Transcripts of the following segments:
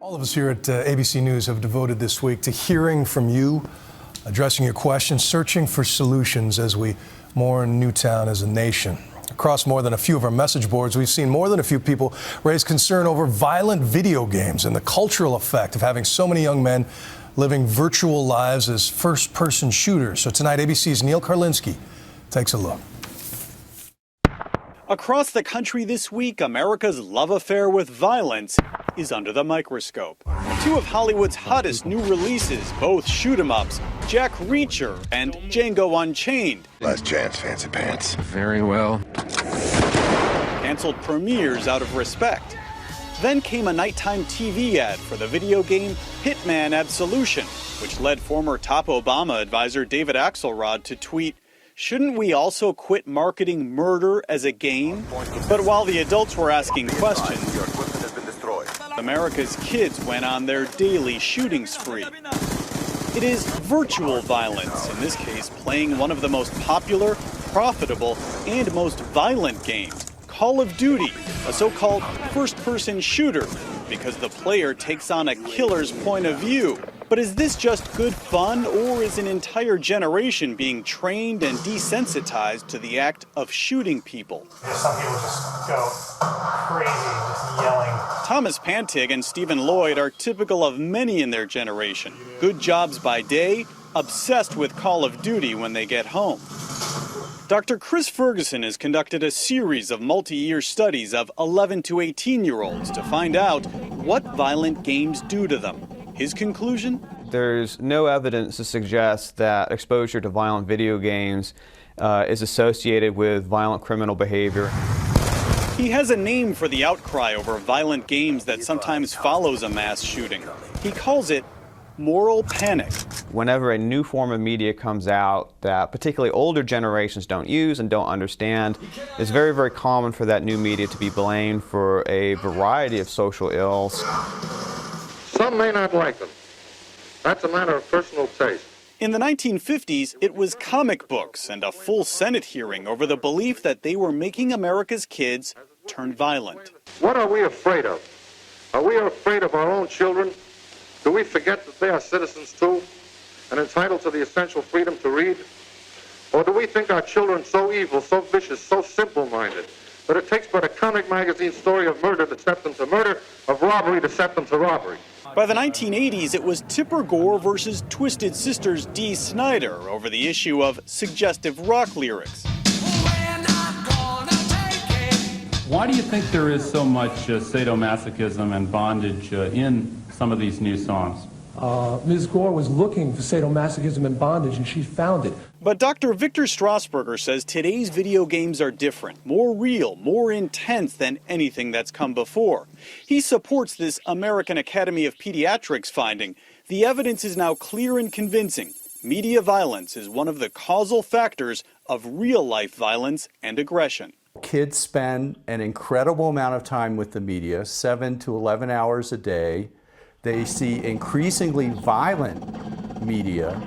All of us here at ABC News have devoted this week to hearing from you, addressing your questions, searching for solutions as we mourn Newtown as a nation. Across more than a few of our message boards, we've seen more than a few people raise concern over violent video games and the cultural effect of having so many young men living virtual lives as first-person shooters. So tonight, ABC's Neil Karlinski takes a look. Across the country this week, America's love affair with violence is under the microscope. Two of Hollywood's hottest new releases, both shoot-'em-ups, Jack Reacher and Django Unchained. Last chance, fancy pants. Very well. Canceled premieres out of respect. Then came a nighttime TV ad for the video game Hitman Absolution, which led former top Obama advisor David Axelrod to tweet, "Shouldn't we also quit marketing murder as a game?" But while the adults were asking questions, America's kids went on their daily shooting spree. It is virtual violence, in this case playing one of the most popular, profitable, and most violent games, Call of Duty, a so-called first-person shooter, because the player takes on a killer's point of view. But is this just good fun, or is an entire generation being trained and desensitized to the act of shooting people? Some people just go crazy, just yelling. Thomas Pantig and Stephen Lloyd are typical of many in their generation. Good jobs by day, obsessed with Call of Duty when they get home. Dr. Chris Ferguson has conducted a series of multi-year studies of 11 to 18-year-olds to find out what violent games do to them. His conclusion? There's no evidence to suggest that exposure to violent video games is associated with violent criminal behavior. He has a name for the outcry over violent games that sometimes follows a mass shooting. He calls it moral panic. Whenever a new form of media comes out that particularly older generations don't use and don't understand, it's very, very common for that new media to be blamed for a variety of social ills. Some may not like them. That's a matter of personal taste. In the 1950s, it was comic books and a full Senate hearing over the belief that they were making America's kids turn violent. What are we afraid of? Are we afraid of our own children? Do we forget that they are citizens too and entitled to the essential freedom to read? Or do we think our children so evil, so vicious, so simple-minded that it takes but a comic magazine story of murder to set them to murder, of robbery to set them to robbery? By the 1980s, it was Tipper Gore versus Twisted Sister's Dee Snider over the issue of suggestive rock lyrics. Why do you think there is so much sadomasochism and bondage in some of these new songs? Ms. Gore was looking for sadomasochism and bondage, and she found it. But Dr. Victor Strasburger says today's video games are different, more real, more intense than anything that's come before. He supports this American Academy of Pediatrics finding. The evidence is now clear and convincing. Media violence is one of the causal factors of real-life violence and aggression. Kids spend an incredible amount of time with the media, 7 to 11 hours a day. They see increasingly violent media.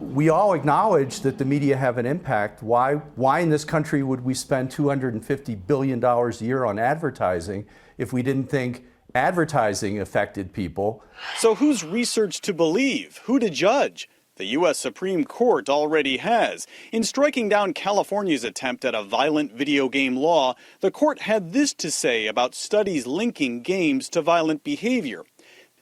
We all acknowledge that the media have an impact. Why in this country would we spend $250 billion a year on advertising if we didn't think advertising affected people? So whose research to believe? Who to judge? The U.S. Supreme Court already has. In striking down California's attempt at a violent video game law, the court had this to say about studies linking games to violent behavior.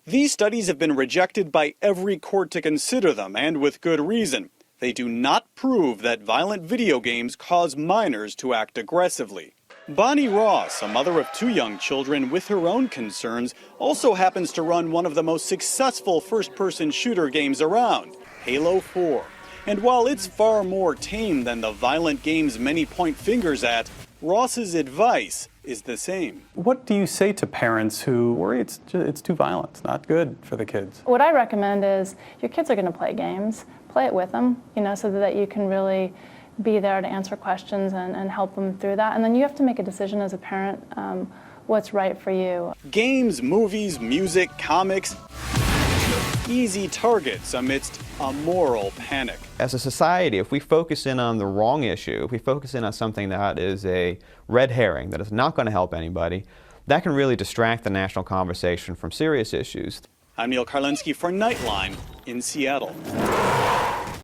These studies have been rejected by every court to consider them, and with good reason. They do not prove that violent video games cause minors to act aggressively. Bonnie Ross, a mother of 2 young children with her own concerns, also happens to run one of the most successful first-person shooter games around, Halo 4. And while it's far more tame than the violent games many point fingers at, Ross's advice is the same. What do you say to parents who worry it's too violent, it's not good for the kids? What I recommend is your kids are going to play games, play it with them, so that you can really be there to answer questions and help them through that. And then you have to make a decision as a parent what's right for you. Games, movies, music, comics, easy targets amidst a moral panic. As a society, if we focus in on the wrong issue, if we focus in on something that is a red herring, that is not going to help anybody, that can really distract the national conversation from serious issues. I'm Neil Karlinski for Nightline in Seattle.